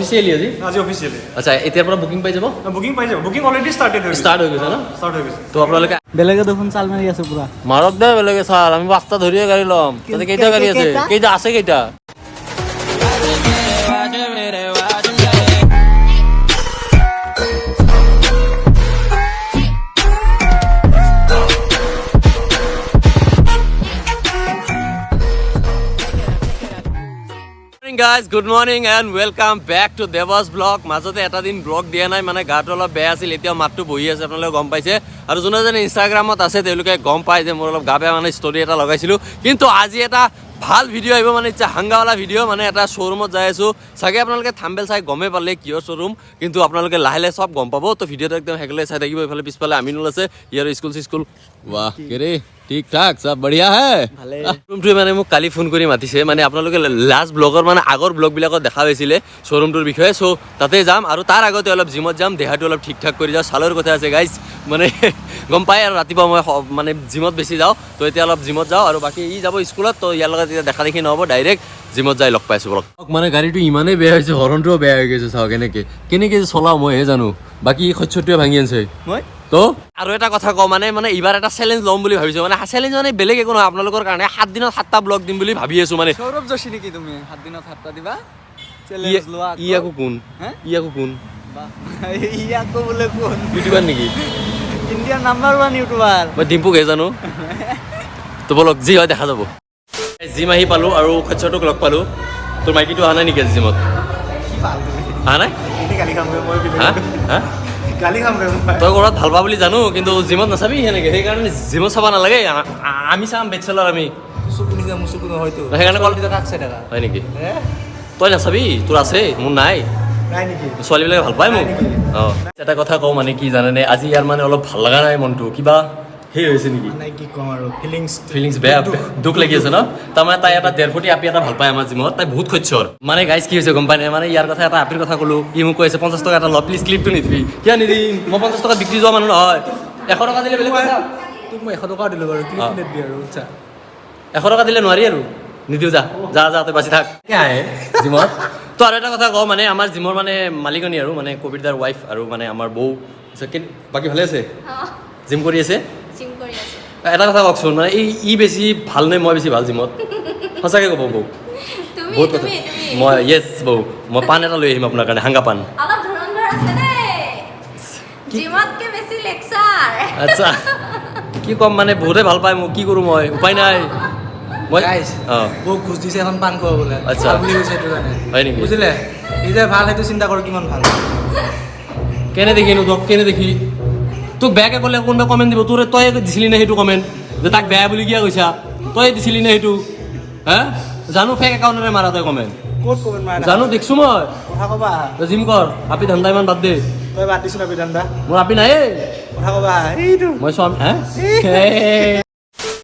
Officially আজি officially আচ্ছা এতিয়াৰ পৰা বুকিং পাই যাব বুকিং অলৰেডি ষ্টাৰ্ট হৈ গৈছে ন ষ্টাৰ্ট হৈ গৈছে তো আপোনালোকে বেলেগে দেখোন চাল মাৰি আছে পুৰা মাৰক দে বেলেগে চাল আমি 5টা ধৰিয়ে গাড়ী ল'ম তাতে কেইটা গাড়ী আছে কেইটা আছে কেইটা guys good morning and welcome back to Devas vlog মাজতে এটা দিন ব্লগ দিয়া নাই মানে গাটো অলপ বেয়া আছিল এতিয়া মাতটো বহি আছে আপোনালোকে গম পাইছে আৰু যোনে যোনে ইনষ্টাগ্ৰামত আছে তেওঁলোকে গম পায় যে মোৰ অলপ গা বেয়া মানে ষ্টৰি এটা লগাইছিলো কিন্তু আজি এটা ভাল ভিডিঅ' আহিব মানে ইচ্ছা হাংগাৱালা ভিডিঅ' মানে এটা শ্ব'ৰুমত যাই আছো চাগে আপোনালোকে থাম্বেল চাই গমেই পালে কিহৰ শ্ব'ৰুম কিন্তু আপোনালোকে লাহে লাহে চব গম পাব তো ভিডিঅ'টো একদম হেকলে চাই থাকিব এইফালে পিছফালে আমিনুল আছে ইয়াৰ স্কুল वाह কেৰে ঠিক ঠাক সব বঢ়িয়া হে ভালে শ্ব'ৰুমটোৱে মানে মোক কালি ফোন কৰি মাতিছে মানে আপোনালোকে লাষ্ট ব্লগৰ মানে আগৰ ব্লগবিলাকত দেখা পাইছিলে শ্ব'ৰুমটোৰ বিষয়ে চ' তাতে যাম আৰু তাৰ আগতে অলপ জিমত যাম দেহাটো অলপ ঠিক ঠাক কৰি যাওঁ ছালৰ কথা আছে গাইজ মানে গম পায় আৰু ৰাতিপুৱা মই মানে জিমত বেছি যাওঁ তো এতিয়া অলপ জিমত যাওঁ আৰু বাকী ই যাব স্কুলত তো ইয়াৰ লগত এতিয়া দেখা দেখি নহ'ব ডাইৰেক্ট জিমত যাই লগ পাইছোঁ ব্লগ মানে গাড়ীটো ইমানেই বেয়া হৈছে হৰণটোও বেয়া হৈ গৈছে চাওঁ কেনেকৈ চলাওঁ মইহে জানো বাকী খচ্চৰটোৱে ভাঙি আনিছে মই তো আৰু এটা কথা কওঁ মানে এইবাৰ এটা চেলেঞ্জ ল'ম বুলি ভাবিছোঁ মানে চেলেঞ্জ মানে বেলেগ একো নহয় আপোনালোকৰ কাৰণে 7 দিনত 7টা ব্লগ দিম বুলি ভাবি আছোঁ মানে সৌৰভ যোশী নেকি তুমি 7 দিনত 7টা দিবা চেলেঞ্জ লোৱা ই আকৌ কোন ই আকৌ বোলে কোন ইউটিউবাৰ নেকি ইণ্ডিয়াৰ নাম্বাৰ 1 ইউটিউবাৰ মই ডিম্পুকহে জানো তো বলক যি হয় দেখা যাব জিম আহি পালোঁ আৰু খচ্চৰটোক লগ পালোঁ তোৰ মাইকীটো অহা নাই নেকি আজি জিমত অহা নাই হা তই ঘৰত ভাল পা বুলি জানো কিন্তু জিমত নাচাবি সেনেকে সেইকাৰণে জিমত চাব নালাগে আমি চাম বেচেলাৰ আমি সেইকাৰণে কল হয় নেকি তই নাচাবি তোৰ আছে মোৰ নাই ছোৱালীবিলাকে ভাল পায় মোক অঁ এটা কথা কওঁ মানে কি জানেনে আজি ইয়াৰ মানে অলপ ভাল লগা নাই মনটো কিবা সেই হৈছে নেকি কি কম আৰু ফিলিংছ বেয়া দুখ লাগি আছে ন তাৰমানে তাই এটা 1.5 কোটি আপি এটা ভাল পায় আমাৰ জিমত তাই বহুত খচ্চৰ মানে গাইজ কি হৈছে গম পাই নাই মানে ইয়াৰ কথা এটা আপিৰ কথা ক'লো ই মোক কৈছে 50 টকা এটা ল প্লিজ ক্লিপটো নিদিবি কিয় নিদিম মই 50 টকা বিক্ৰী যোৱা মানুহ নহয় 100 টকা দিলে বেলেগ কথা তোক মই 100 টকা দিলোঁ বাৰু ক্লিপ নিদিবি আৰু আচ্ছা 100 টকা দিলে নোৱাৰি আৰু নিদিওঁ যা তই বাচি থাক আহে জিমত তো আৰু এটা কথা কওঁ মানে আমাৰ জিমৰ মানে মালিকনী আৰু মানে কবিৰদাৰ ৱাইফ আৰু মানে আমাৰ বৌ বাকী ভালে আছে জিম কৰি আছে এটা কথা কওকচোন মানে ই বেছি ভাল নে মই বেছি ভাল জিমত সঁচাকৈ ক'ব বৌ বহুত কথা মই য়েছ বৌ মই পাণ এটা লৈ আহিম আপোনাৰ কাৰণে হাংগা পাণ আচ্ছা কি ক'ম মানে বহুতে ভাল পায় মোক কি কৰোঁ মই উপায় নাই মই অঁ বৌ খোজ দিছে এখন পাণ খোৱা বোলে আচ্ছা বুলি কৈছে এইটো কাৰণে হয় নেকি বুজিলে এই যে ভাল সেইটো চিন্তা কৰোঁ কিমান ভাল কেনে দেখিনো তোক কেনে দেখি তোক বেয়াকৈ ক'লে কোনোবাই কমেণ্ট দিব তোৰে তই দিছিলি নে সেইটো কমেণ্ট যে তাক বেয়া বুলি কিয় কৈছা তই দিছিলি নে সেইটো হা জানো ফেক একাউণ্টেৰে মাৰা তই কমেণ্ট ক'ত কমেণ্ট মাৰা জানো দেখিছোঁ মই কথা ক'বা তই জিম কৰ আপি ধান্দা ইমান বাদ দে তই বাদ দিছোঁ আপি ধান্দা মোৰ আপি নাই কথা ক'বা এইটো মই চাম হে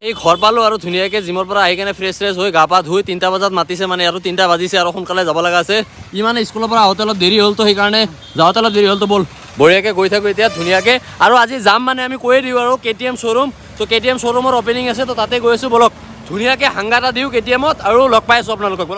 এই ঘৰ পালোঁ আৰু ধুনীয়াকৈ জিমৰ পৰা আহি কেনে ফ্ৰেছ হৈ গা পা ধুই 3টা বজাত মাতিছে মানে আৰু 3টা বাজিছে আৰু সোনকালে যাব লগা আছে ই মানে স্কুলৰ পৰা আহোঁতে অলপ দেৰি হ'ল তো সেইকাৰণে যাওঁতে অলপ দেৰি হ'ল তো ব'ল বঢ়িয়াকৈ গৈ থাকোঁ এতিয়া ধুনীয়াকৈ আৰু আজি যাম মানে আমি কৈয়ে দিওঁ আৰু KTM শ্ব'ৰুম তো KTM শ্ব'ৰুমৰ অপেনিং আছে তো তাতে গৈ আছোঁ ব'লক ধুনীয়াকৈ হাংগা এটা দিওঁ KTMত আৰু লগ পাই আছোঁ আপোনালোকক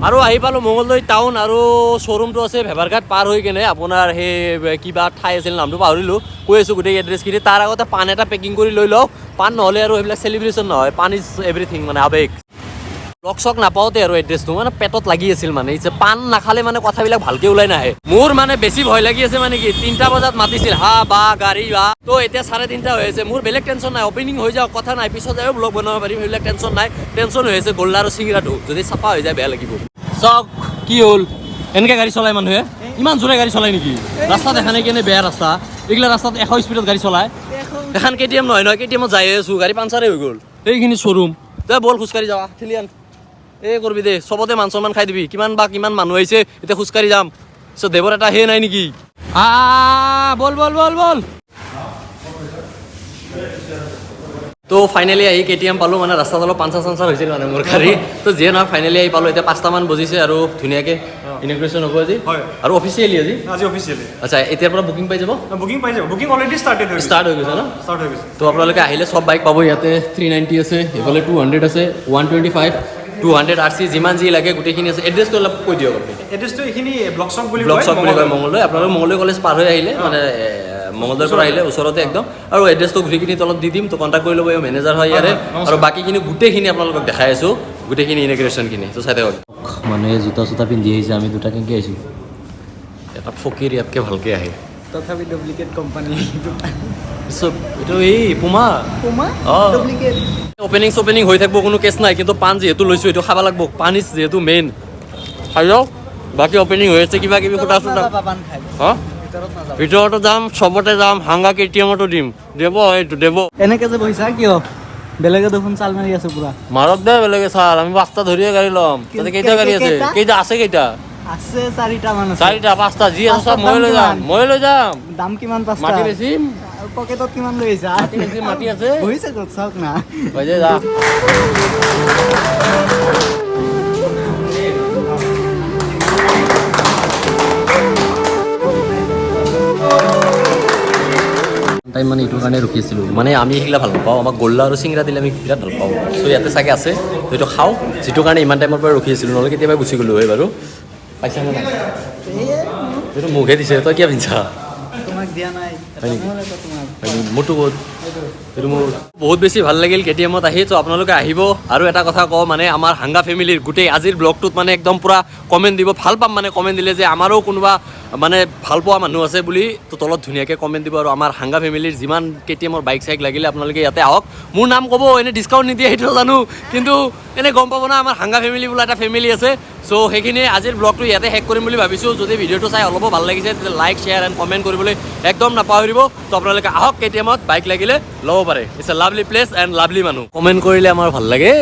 আৰু আহি পালোঁ মঙলদৈ টাউন আৰু শ্ব'ৰুমটো আছে ভেবাৰঘাট পাৰ হৈ কেনে আপোনাৰ সেই কিবা ঠাই আছিল নামটো পাহৰিলোঁ কৈ আছোঁ গোটেই এড্ৰেছখিনি তাৰ আগতে পাণ এটা পেকিং কৰি লৈ লওক পাণ নহ'লে আৰু সেইবিলাক চেলিব্ৰেশ্যন নহয় পাণ ইজ এভৰিথিং মানে আৱেগ লগ চক নাপাওঁতে আৰু এড্ৰেছটো মানে পেটত লাগি আছিল মানে পাণ নাখালে মানে কথাবিলাক ভালকৈ ওলাই নাহে মোৰ মানে বেছি ভয় লাগি আছে মানে কি 3টা বজাত মাতিছিল হা বা গাড়ী বা তো এতিয়া 3:30 হৈ আছে মোৰ বেলেগ টেনশ্যন নাই অপেনিং হৈ যাওক কথা নাই পিছত যায়ো ব্লগ বনাব পাৰিম সেইবিলাক টেনশ্যন নাই টেনশ্যন হৈ আছে গোল্লা আৰু চিংৰাটো যদি চাফা হৈ যায় বেয়া লাগিব চক কি হ'ল এনেকৈ গাড়ী চলায় মানুহে ইমান জোৰে গাড়ী চলায় নেকি ৰাস্তা দেখা নাই কেনে বেয়া ৰাস্তা এইগিলা ৰাস্তাত 100 স্পীডত গাড়ী চলায় এখন KTM নহয় KTMত যাই আছোঁ গাড়ী পাঞ্চাৰে হৈ গ'ল এইখিনি শ্ব'ৰুম তই বল খোজকাঢ়ি যাৱা ঠেলি আন এই কৰবি দে চবতে মান সন্মান খাই দিবি কিমান মানুহ আহিছে এতিয়া খোজকাঢ়ি যাম চ' দেৱৰ এটা সেই নাই নেকি বল তো ফাইনেলি আহি KTM পালোঁ মানে ৰাস্তাত অলপ পাঞ্চাৰ হৈছিল মানে মোৰ গাড়ী তো যিয়ে নহয় ফাইনেলি আহি পালোঁ এতিয়া 5টামান বজিছে আৰু ধুনীয়াকৈ ইনগ্ৰেশ্যন হ'ব আজি আৰু অফিচিয়েলি আজি অফিচিয়েলি আচ্ছা এতিয়াৰ পৰা বুকিং পাই যাব বুকিং অলৰেডি ষ্টাৰ্ট হৈ গৈছে ন তো আপোনালোকে আহিলে চব বাইক পাব ইয়াতে 390 আছে এইফালে 200 আছে 125 200 RC যিমান যি লাগে গোটেইখিনি আছে এড্ৰেছটো অলপ কৈ দিয়ক আপুনি এড্ৰেছটো এইখিনি ব্লক চক বুলি ব্লক চক বুলি কয় মঙলদৈ আপোনালোক মঙলদৈ কলেজ পাৰ হৈ আহিলে মানে মঙলদৈৰ পৰা আহিলে ওচৰতে একদম আৰু এড্ৰেছটো গোটেইখিনি তলত দি দিম তো কণ্টেক্ট কৰি ল'ব এই মেনেজাৰ হয় ইয়াৰে আৰু বাকীখিনি গোটেইখিনি আপোনালোকক দেখাই আছোঁ গোটেইখিনি ইনগ্ৰেশ্যনখিনি তো চাই থাকক মানুহে জোতা চোতা পিন্ধি আহিছে আমি দুটা কেনেকৈ আহিছোঁ এটা ফকীৰ ইয়াতকৈ ভালকৈ আহে তথাপি ডুপ্লিকেট কোম্পানী চব এইটো এই পুমা পুমা অঁ ডুপ্লিকেট অপেনিং হৈ থাকিব কোনো কেছ নাই কিন্তু পাণ যিহেতু লৈছোঁ এইটো খাব লাগিব পানী যিহেতু মেইন খাই যাওক বাকী অপেনিং হৈ আছে কিবা কিবি সুটা চুটা পাণ খাই অঁ ভিতৰত নাযাব ভিতৰতো যাম চবতে যাম হাংগা কেটিএমতো দিম দেব এইটো দেব এনেকে যে বহিছা কিয় বেলেগে দেখোন চাল মাৰি আছে পুৰা মাৰক দে বেলেগে ছাৰ আমি পাঁচটা ধৰিয়ে গাড়ী ল'ম তাতে কেইটা গাড়ী আছে কেইটা আছে কেইটা আছে 4টা মান আছে 4টা 5টা যি আছে চব মই লৈ যাম দাম কিমান 5টা মাটি বেচিম পকেটত কিমান লৈ আহিছা মাটি বেচিম মাটি আছে বহিছে ক'ত চাওক না হৈ যায় যা টাইম মানে এইটোৰ কাৰণে ৰখি আছিলোঁ মানে আমি সেইগিলা ভাল নাপাওঁ আমাক গল্লা আৰু চিংৰা দিলে আমি বিৰাট ভাল পাওঁ চ' ইয়াতে চাগে আছে সেইটো খাওঁ যিটো কাৰণে ইমান টাইমৰ পৰা ৰখি আছিলোঁ নহ'লে কেতিয়াবা গুচি গ'লোঁ হয় বাৰু পাইছা নে নাই এইটো মোকহে দিছে তই কিয় পিন্ধছা তোমাক দিয়া নাই হয় নেকি? তোমাক মোৰটো বহুত এইটো মোৰ বহুত বেছি ভাল লাগিল কেটিএমত আহি তো আপোনালোকে আহিব আৰু এটা কথা কওঁ মানে আমাৰ হাংগা ফেমিলিৰ গোটেই আজিৰ ব্লগটোত মানে একদম পূৰা কমেণ্ট দিব ভাল পাম মানে কমেণ্ট দিলে যে আমাৰো কোনোবা মানে ভাল পোৱা মানুহ আছে বুলি তো তলত ধুনীয়াকৈ কমেণ্ট দিব আৰু আমাৰ হাংগা ফেমিলিৰ যিমান কেটিএমৰ বাইক চাইক লাগিলে আপোনালোকে ইয়াতে আহক মোৰ নাম ক'ব এনেই ডিছকাউণ্ট নিদিয়ে সেইটো জানো কিন্তু এনেই গম পাব না আমাৰ হাংগা ফেমিলি বোলা এটা ফেমিলি আছে চ' সেইখিনি আজিৰ ব্লগটো ইয়াতে শেষ কৰিম বুলি ভাবিছোঁ যদি ভিডিঅ'টো চাই অলপো ভাল লাগিছে তেতিয়া লাইক শ্বেয়াৰ এণ্ড কমেণ্ট কৰিবলৈ একদম নাপাহৰিব তো আপোনালোকে আহক কেটিএমত বাইক লাগিলে ল'ব পাৰে it's a lovely place and lovely মানুহ কমেণ্ট কৰিলে আমাৰ ভাল লাগে